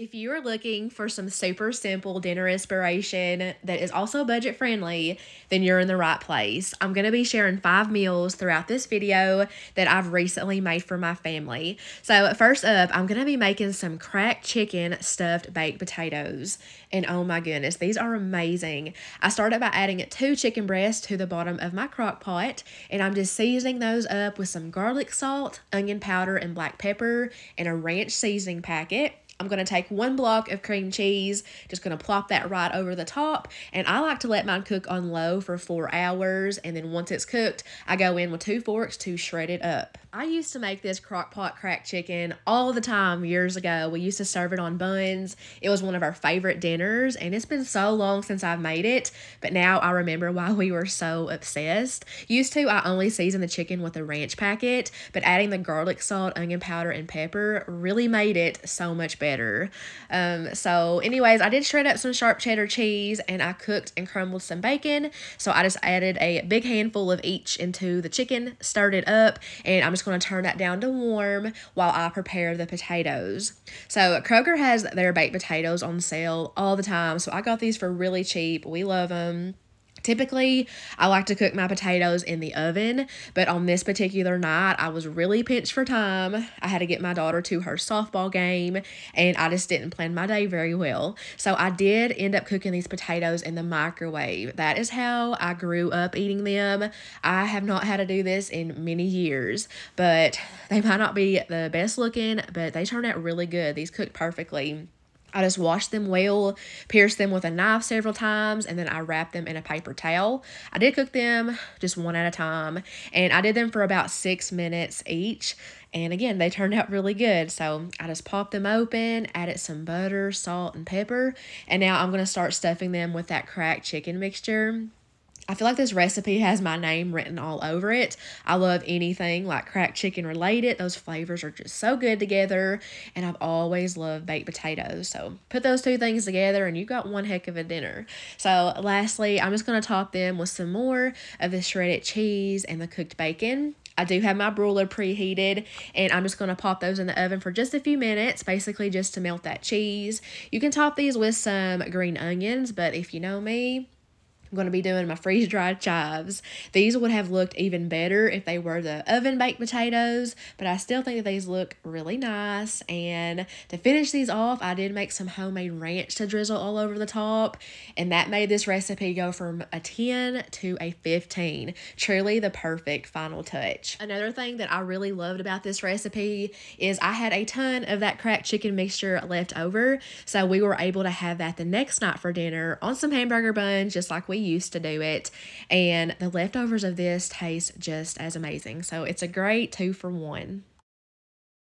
If you are looking for some super simple dinner inspiration that is also budget friendly, then you're in the right place. I'm going to be sharing 5 meals throughout this video that I've recently made for my family. So first up, I'm going to be making some cracked chicken stuffed baked potatoes. And oh my goodness, these are amazing. I started by adding 2 chicken breasts to the bottom of my crock pot, and I'm just seasoning those up with some garlic salt, onion powder, and black pepper, and a ranch seasoning packet. I'm going to take 1 block of cream cheese, just going to plop that right over the top, and I like to let mine cook on low for 4 hours, and then once it's cooked, I go in with 2 forks to shred it up. I used to make this crock pot cracked chicken all the time years ago. We used to serve it on buns. It was one of our favorite dinners, and it's been so long since I've made it, but now I remember why we were so obsessed. Used to, I only seasoned the chicken with a ranch packet, but adding the garlic salt, onion powder, and pepper really made it so much better. So anyways, I did shred up some sharp cheddar cheese, and I cooked and crumbled some bacon. So I just added a big handful of each into the chicken, stirred it up, and I'm just going to turn that down to warm while I prepare the potatoes. So Kroger has their baked potatoes on sale all the time, so I got these for really cheap. We love them. Typically, I like to cook my potatoes in the oven, but on this particular night, I was really pinched for time. I had to get my daughter to her softball game, and I just didn't plan my day very well. So I did end up cooking these potatoes in the microwave. That is how I grew up eating them. I have not had to do this in many years, but they might not be the best looking, but they turned out really good. These cooked perfectly. I just washed them well, pierced them with a knife several times, and then I wrapped them in a paper towel. I did cook them just one at a time, and I did them for about 6 minutes each. And again, they turned out really good. So I just popped them open, added some butter, salt, and pepper, and now I'm going to start stuffing them with that cracked chicken mixture. I feel like this recipe has my name written all over it. I love anything like cracked chicken related. Those flavors are just so good together, and I've always loved baked potatoes. So put those 2 things together and you've got one heck of a dinner. So lastly, I'm just going to top them with some more of the shredded cheese and the cooked bacon. I do have my broiler preheated, and I'm just going to pop those in the oven for just a few minutes, basically just to melt that cheese. You can top these with some green onions, but if you know me, I'm going to be doing my freeze-dried chives. These would have looked even better if they were the oven-baked potatoes, but I still think that these look really nice. And to finish these off, I did make some homemade ranch to drizzle all over the top, and that made this recipe go from a 10 to a 15. Truly the perfect final touch. Another thing that I really loved about this recipe is I had a ton of that cracked chicken mixture left over, so we were able to have that the next night for dinner on some hamburger buns, just like we used to do it, and the leftovers of this taste just as amazing. So it's a great 2 for 1.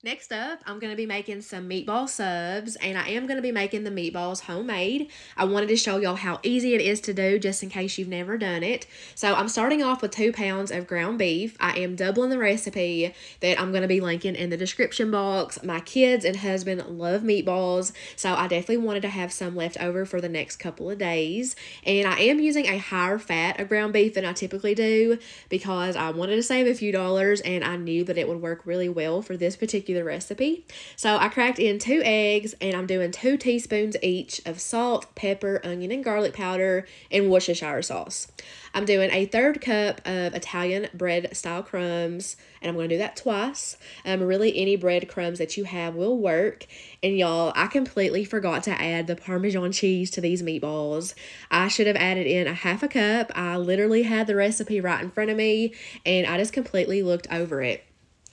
Next up, I'm going to be making some meatball subs, and I am going to be making the meatballs homemade. I wanted to show y'all how easy it is to do just in case you've never done it. So I'm starting off with 2 pounds of ground beef. I am doubling the recipe that I'm going to be linking in the description box. My kids and husband love meatballs, so I definitely wanted to have some left over for the next couple of days. And I am using a higher fat of ground beef than I typically do because I wanted to save a few dollars, and I knew that it would work really well for this particular recipe. So I cracked in 2 eggs, and I'm doing 2 teaspoons each of salt, pepper, onion, and garlic powder, and Worcestershire sauce. I'm doing a 1/3 cup of Italian bread style crumbs, and I'm going to do that twice. Really any bread crumbs that you have will work. And y'all, I completely forgot to add the Parmesan cheese to these meatballs. I should have added in a 1/2 cup. I literally had the recipe right in front of me, and I just completely looked over it.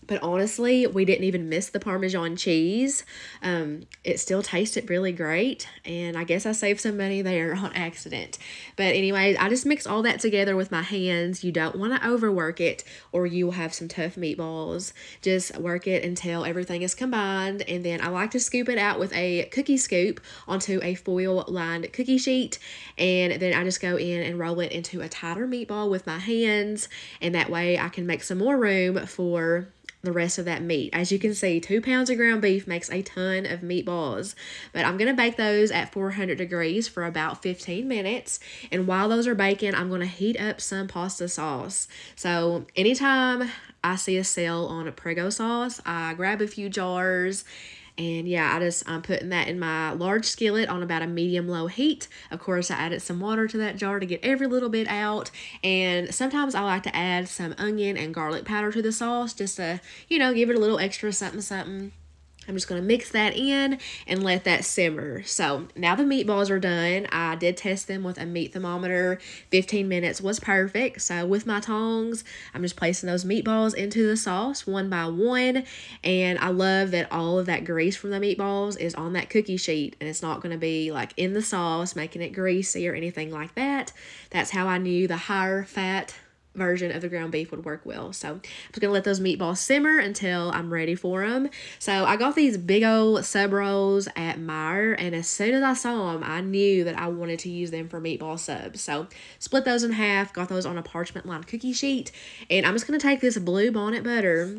But honestly, we didn't even miss the Parmesan cheese. It still tasted really great, and I guess I saved some money there on accident. But anyways, I just mixed all that together with my hands. You don't want to overwork it, or you will have some tough meatballs. Just work it until everything is combined, and then I like to scoop it out with a cookie scoop onto a foil-lined cookie sheet, and then I just go in and roll it into a tighter meatball with my hands, and that way I can make some more room for the rest of that meat. As you can see, 2 pounds of ground beef makes a ton of meatballs, but I'm going to bake those at 400 degrees for about 15 minutes. And while those are baking, I'm going to heat up some pasta sauce. So anytime I see a sale on a Prego sauce, I grab a few jars And yeah, I'm putting that in my large skillet on about a medium-low heat. Of course, I added some water to that jar to get every little bit out. And sometimes I like to add some onion and garlic powder to the sauce just to, give it a little extra something, something. I'm just going to mix that in and let that simmer. So now the meatballs are done. I did test them with a meat thermometer. 15 minutes was perfect. So with my tongs, I'm just placing those meatballs into the sauce one by one. And I love that all of that grease from the meatballs is on that cookie sheet. And it's not going to be like in the sauce, making it greasy or anything like that. That's how I knew the higher fat version of the ground beef would work well. So I'm just gonna let those meatballs simmer until I'm ready for them. So I got these big old sub rolls at Meijer, and as soon as I saw them, I knew that I wanted to use them for meatball subs. So split those in half, got those on a parchment lined cookie sheet, and I'm just gonna take this blue bonnet butter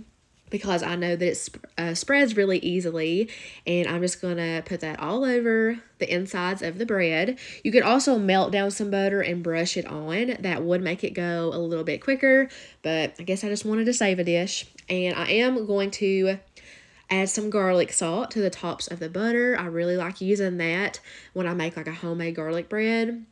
because I know that it spreads really easily, and I'm just going to put that all over the insides of the bread. You could also melt down some butter and brush it on. That would make it go a little bit quicker, but I guess I just wanted to save a dish. And I am going to add some garlic salt to the tops of the butter. I really like using that when I make like a homemade garlic bread.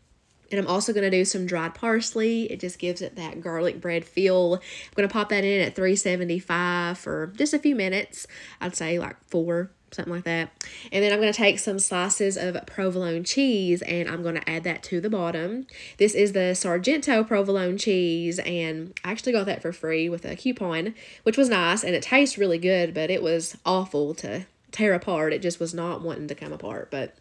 And I'm also going to do some dried parsley. It just gives it that garlic bread feel. I'm going to pop that in at 375 for just a few minutes. I'd say like 4, something like that. And then I'm going to take some slices of provolone cheese and I'm going to add that to the bottom. This is the Sargento provolone cheese, and I actually got that for free with a coupon, which was nice, and it tastes really good, but it was awful to tear apart. It just was not wanting to come apart, but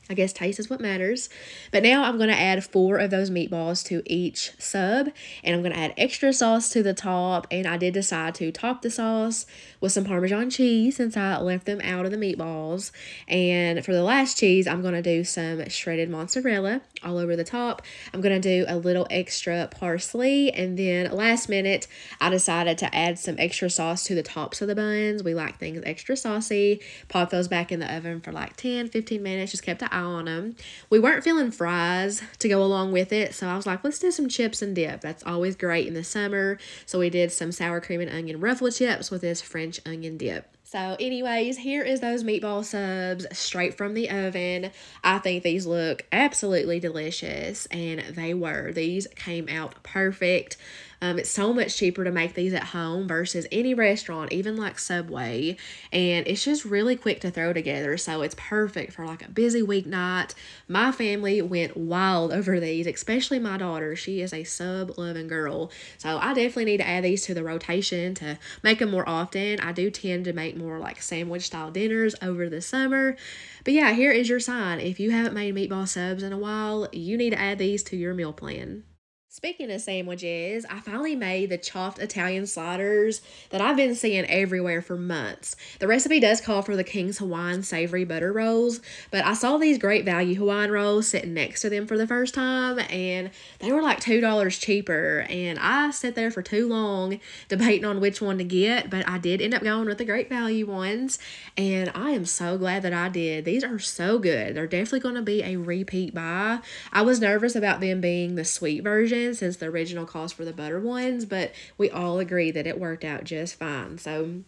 I guess taste is what matters. But now I'm going to add 4 of those meatballs to each sub, and I'm going to add extra sauce to the top. And I did decide to top the sauce with some Parmesan cheese since I left them out of the meatballs. And for the last cheese, I'm going to do some shredded mozzarella all over the top. I'm going to do a little extra parsley, and then last minute, I decided to add some extra sauce to the tops of the buns. We like things extra saucy. Pop those back in the oven for like 10-15 minutes. Just kept an eye on them. We weren't feeling fries to go along with it, so I was like, let's do some chips and dip. That's always great in the summer. So we did some sour cream and onion ruffle chips with this French onion dip. So anyways, here is those meatball subs straight from the oven. I think these look absolutely delicious, and they were. These came out perfect. It's so much cheaper to make these at home versus any restaurant, even like Subway, and it's just really quick to throw together, so it's perfect for like a busy weeknight. My family went wild over these, especially my daughter. She is a sub-loving girl, so I definitely need to add these to the rotation to make them more often. I do tend to make more like sandwich-style dinners over the summer, but yeah, here is your sign. If you haven't made meatball subs in a while, you need to add these to your meal plan. Speaking of sandwiches, I finally made the chopped Italian sliders that I've been seeing everywhere for months. The recipe does call for the King's Hawaiian savory butter rolls, but I saw these Great Value Hawaiian rolls sitting next to them for the first time, and they were like $2 cheaper, and I sat there for too long debating on which one to get, but I did end up going with the Great Value ones, and I am so glad that I did. These are so good. They're definitely going to be a repeat buy. I was nervous about them being the sweet version since the original calls for the butter ones, but we all agree that it worked out just fine. So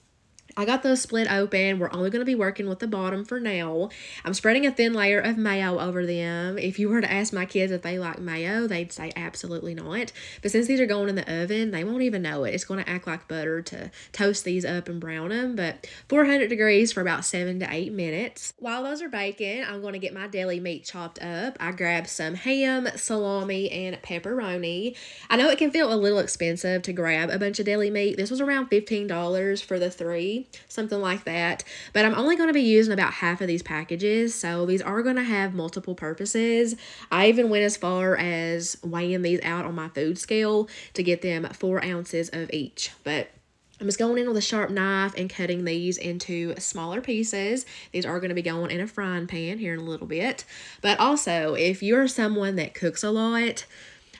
I got those split open. We're only going to be working with the bottom for now. I'm spreading a thin layer of mayo over them. If you were to ask my kids if they like mayo, they'd say absolutely not. But since these are going in the oven, they won't even know it. It's going to act like butter to toast these up and brown them. But 400 degrees for about 7 to 8 minutes. While those are baking, I'm going to get my deli meat chopped up. I grabbed some ham, salami, and pepperoni. I know it can feel a little expensive to grab a bunch of deli meat. This was around $15 for the 3. Something like that, but I'm only going to be using about half of these packages, so these are going to have multiple purposes. I even went as far as weighing these out on my food scale to get them 4 ounces of each, but I'm just going in with a sharp knife and cutting these into smaller pieces. These are going to be going in a frying pan here in a little bit, but also if you're someone that cooks a lot,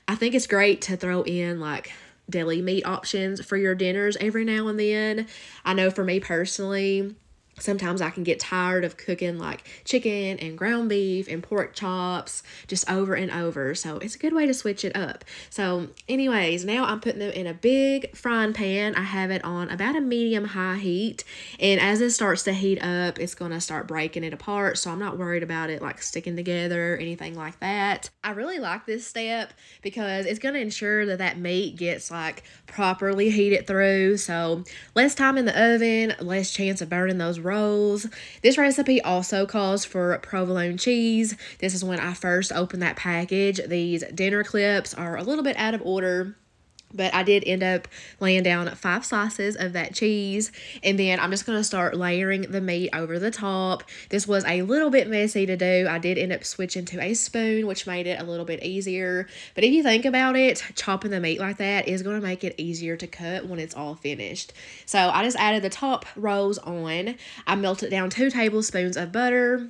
I think it's great to throw in like deli meat options for your dinners every now and then. I know for me personally, Sometimes I can get tired of cooking like chicken and ground beef and pork chops just over and over. So it's a good way to switch it up. So anyways, now I'm putting them in a big frying pan. I have it on about a medium-high heat. And as it starts to heat up, it's going to start breaking it apart. So I'm not worried about it like sticking together or anything like that. I really like this step because it's going to ensure that that meat gets like properly heated through. So less time in the oven, less chance of burning those rolls. This recipe also calls for provolone cheese. This is when I first opened that package. These dinner clips are a little bit out of order, but I did end up laying down 5 slices of that cheese, and then I'm just going to start layering the meat over the top. This was a little bit messy to do. I did end up switching to a spoon, which made it a little bit easier. But if you think about it, chopping the meat like that is going to make it easier to cut when it's all finished. So I just added the top rows on. I melted down 2 tablespoons of butter.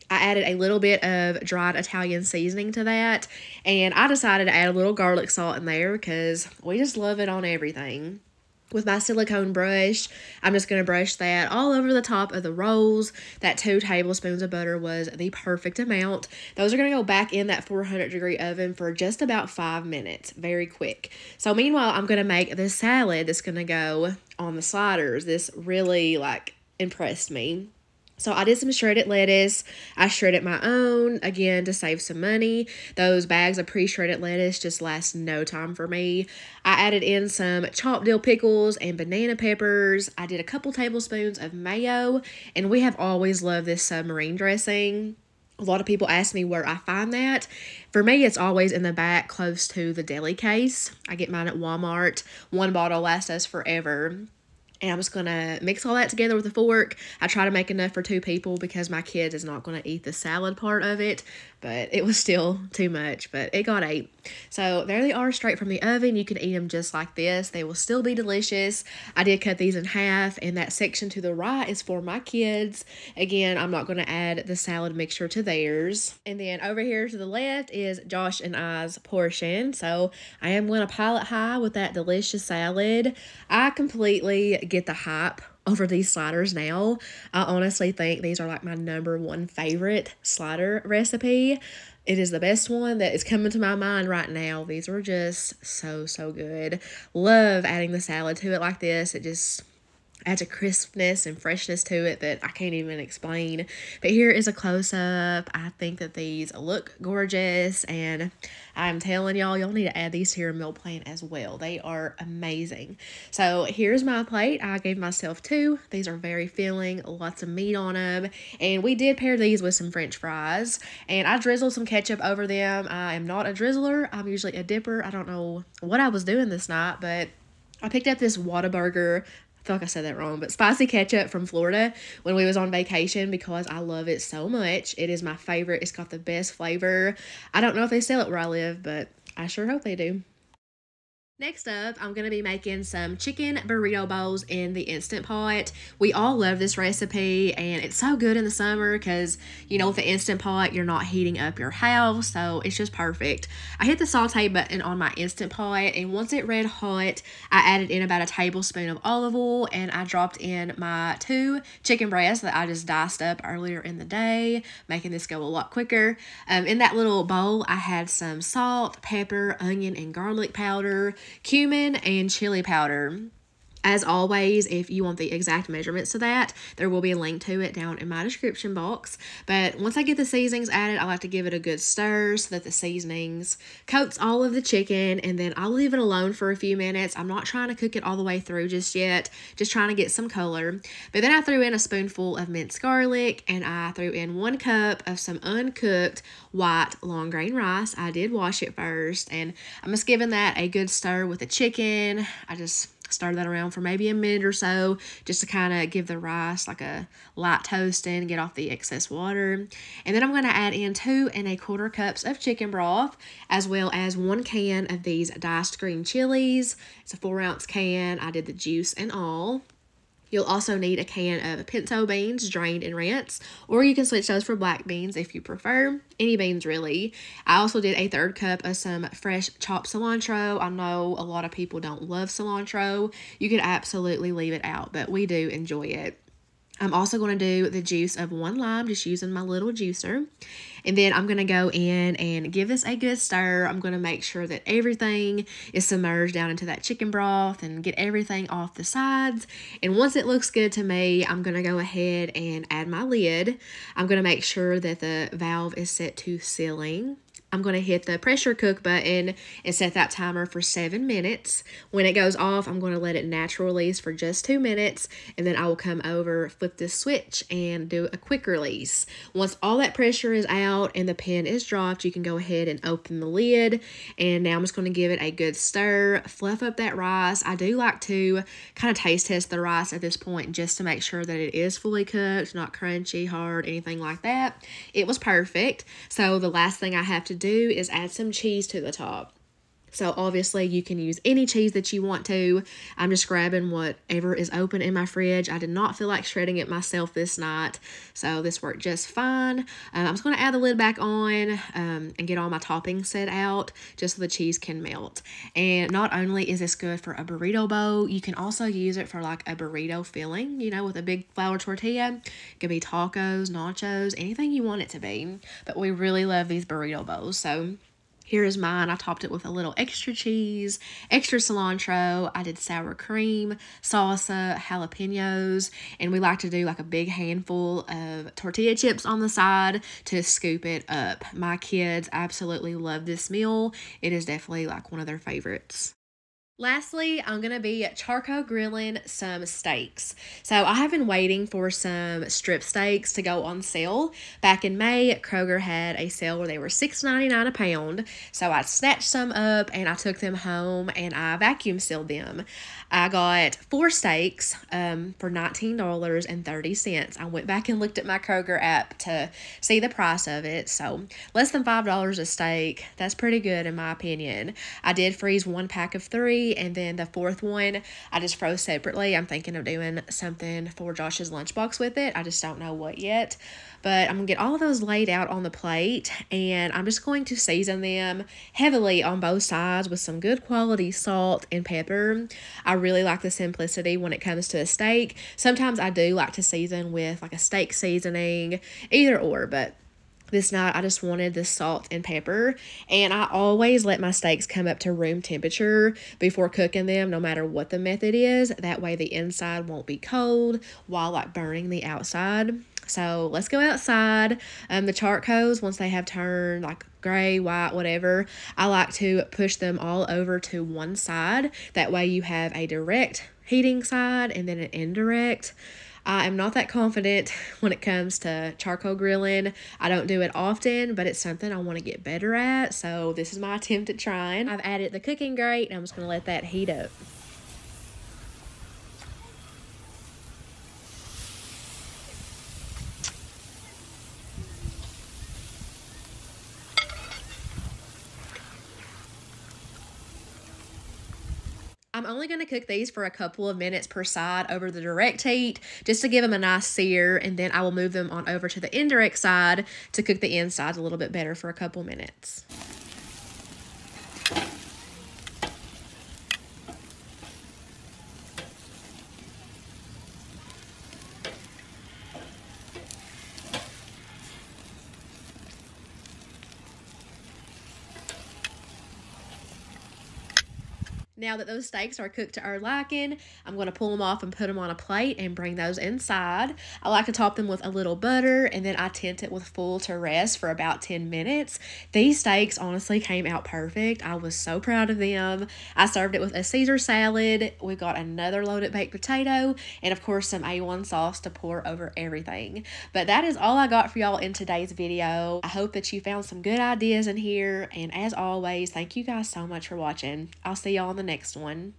I added a little bit of dried Italian seasoning to that, and I decided to add a little garlic salt in there because we just love it on everything. With my silicone brush, I'm just going to brush that all over the top of the rolls. That 2 tablespoons of butter was the perfect amount. Those are going to go back in that 400-degree oven for just about 5 minutes. Very quick. So meanwhile, I'm going to make this salad that's going to go on the sliders. This really impressed me. So I did some shredded lettuce. I shredded my own, again, to save some money. Those bags of pre-shredded lettuce just last no time for me. I added in some chopped dill pickles and banana peppers. I did a couple tablespoons of mayo, and we have always loved this submarine dressing. A lot of people ask me where I find that. For me, it's always in the back close to the deli case. I get mine at Walmart. 1 bottle lasts us forever. And I'm just going to mix all that together with a fork. I try to make enough for 2 people because my kids is not going to eat the salad part of it. But it was still too much, but it got ate. So there they are straight from the oven. You can eat them just like this. They will still be delicious. I did cut these in half, and that section to the right is for my kids. Again, I'm not going to add the salad mixture to theirs. And then over here to the left is Josh and I's portion. So I am going to pile it high with that delicious salad. I completely get the hype over these sliders now. I honestly think these are like my #1 favorite slider recipe. It is the best one that is coming to my mind right now. These are just so good. Love adding the salad to it like this. It just adds a crispness and freshness to it that I can't even explain. But here is a close-up. I think that these look gorgeous, and I'm telling y'all need to add these to your meal plan as well. They are amazing. So here's my plate. I gave myself 2. These are very filling, lots of meat on them, and we did pair these with some French fries, and I drizzled some ketchup over them. I am not a drizzler. I'm usually a dipper. I don't know what I was doing this night, but I picked up this Whataburger, I feel like I said that wrong, but spicy ketchup from Florida when we was on vacation because I love it so much. It is my favorite. It's got the best flavor. I don't know if they sell it where I live, but I sure hope they do. Next up, I'm going to be making some chicken burrito bowls in the Instant Pot. We all love this recipe, and it's so good in the summer because, you know, with the Instant Pot, you're not heating up your house, so it's just perfect. I hit the saute button on my Instant Pot, and once it red hot, I added in about a tablespoon of olive oil, and I dropped in my 2 chicken breasts that I just diced up earlier in the day, making this go a lot quicker. In that little bowl, I had some salt, pepper, onion, and garlic powder, cumin, and chili powder. As always, if you want the exact measurements to that, there will be a link to it down in my description box. But once I get the seasonings added, I like to give it a good stir so that the seasonings coats all of the chicken, and then I'll leave it alone for a few minutes. I'm not trying to cook it all the way through just yet, just trying to get some color. But then I threw in a spoonful of minced garlic, and I threw in 1 cup of some uncooked white long grain rice. I did wash it first, and I'm just giving that a good stir with the chicken. I just stir that around for maybe a minute or so just to kind of give the rice like a light toasting and get off the excess water. And then I'm going to add in 2 1/4 cups of chicken broth, as well as 1 can of these diced green chilies. It's a 4-ounce can. I did the juice and all. You'll also need a can of pinto beans, drained and rinsed, or you can switch those for black beans if you prefer. Any beans, really. I also did a 1/3 cup of some fresh chopped cilantro. I know a lot of people don't love cilantro. You could absolutely leave it out, but we do enjoy it. I'm also going to do the juice of 1 lime, just using my little juicer. And then I'm going to go in and give this a good stir. I'm going to make sure that everything is submerged down into that chicken broth and get everything off the sides. And once it looks good to me, I'm going to go ahead and add my lid. I'm going to make sure that the valve is set to sealing. I'm going to hit the pressure cook button and set that timer for 7 minutes. When it goes off, I'm going to let it natural release for just 2 minutes, and then I will come over, flip this switch, and do a quick release. Once all that pressure is out and the pan is dropped, you can go ahead and open the lid, and now I'm just going to give it a good stir, fluff up that rice. I do like to kind of taste test the rice at this point just to make sure that it is fully cooked, not crunchy, hard, anything like that. It was perfect. So the last thing I have to do is add some cheese to the top. So obviously you can use any cheese that you want to. I'm just grabbing whatever is open in my fridge. I did not feel like shredding it myself this night, so this worked just fine. I'm just going to add the lid back on and get all my toppings set out just so the cheese can melt. And not only is this good for a burrito bowl, you can also use it for like a burrito filling, you know, with a big flour tortilla. It could be tacos, nachos, anything you want it to be. But we really love these burrito bowls, so here is mine. I topped it with a little extra cheese, extra cilantro. I did sour cream, salsa, jalapenos, and we like to do like a big handful of tortilla chips on the side to scoop it up. My kids absolutely love this meal. It is definitely like one of their favorites. Lastly, I'm going to be charcoal grilling some steaks. So I have been waiting for some strip steaks to go on sale. Back in May, Kroger had a sale where they were $6.99 a pound. So I snatched some up and I took them home and I vacuum sealed them. I got 4 steaks for $19.30. I went back and looked at my Kroger app to see the price of it. So less than $5 a steak. That's pretty good in my opinion. I did freeze 1 pack of 3. And then the 4th one, I just froze separately. I'm thinking of doing something for Josh's lunchbox with it. I just don't know what yet. But I'm going to get all of those laid out on the plate. And I'm just going to season them heavily on both sides with some good quality salt and pepper. I really like the simplicity when it comes to a steak. Sometimes I do like to season with like a steak seasoning, either or, but this night, I just wanted the salt and pepper, and I always let my steaks come up to room temperature before cooking them, no matter what the method is. That way, the inside won't be cold while like burning the outside. So let's go outside. The charcoals, once they have turned like gray, white, whatever, I like to push them all over to one side. That way, you have a direct heating side and then an indirect. I am not that confident when it comes to charcoal grilling. I don't do it often, but it's something I want to get better at. So this is my attempt at trying. I've added the cooking grate and I'm just going to let that heat up. I'm only going to cook these for a couple of minutes per side over the direct heat just to give them a nice sear, and then I will move them on over to the indirect side to cook the insides a little bit better for a couple minutes. Now that those steaks are cooked to our liking, I'm going to pull them off and put them on a plate and bring those inside. I like to top them with a little butter, and then I tint it with full to rest for about 10 minutes. These steaks honestly came out perfect. I was so proud of them. I served it with a Caesar salad. We've got another loaded baked potato, and of course some A1 sauce to pour over everything. But that is all I got for y'all in today's video. I hope that you found some good ideas in here, and as always, thank you guys so much for watching. I'll see y'all in the next one.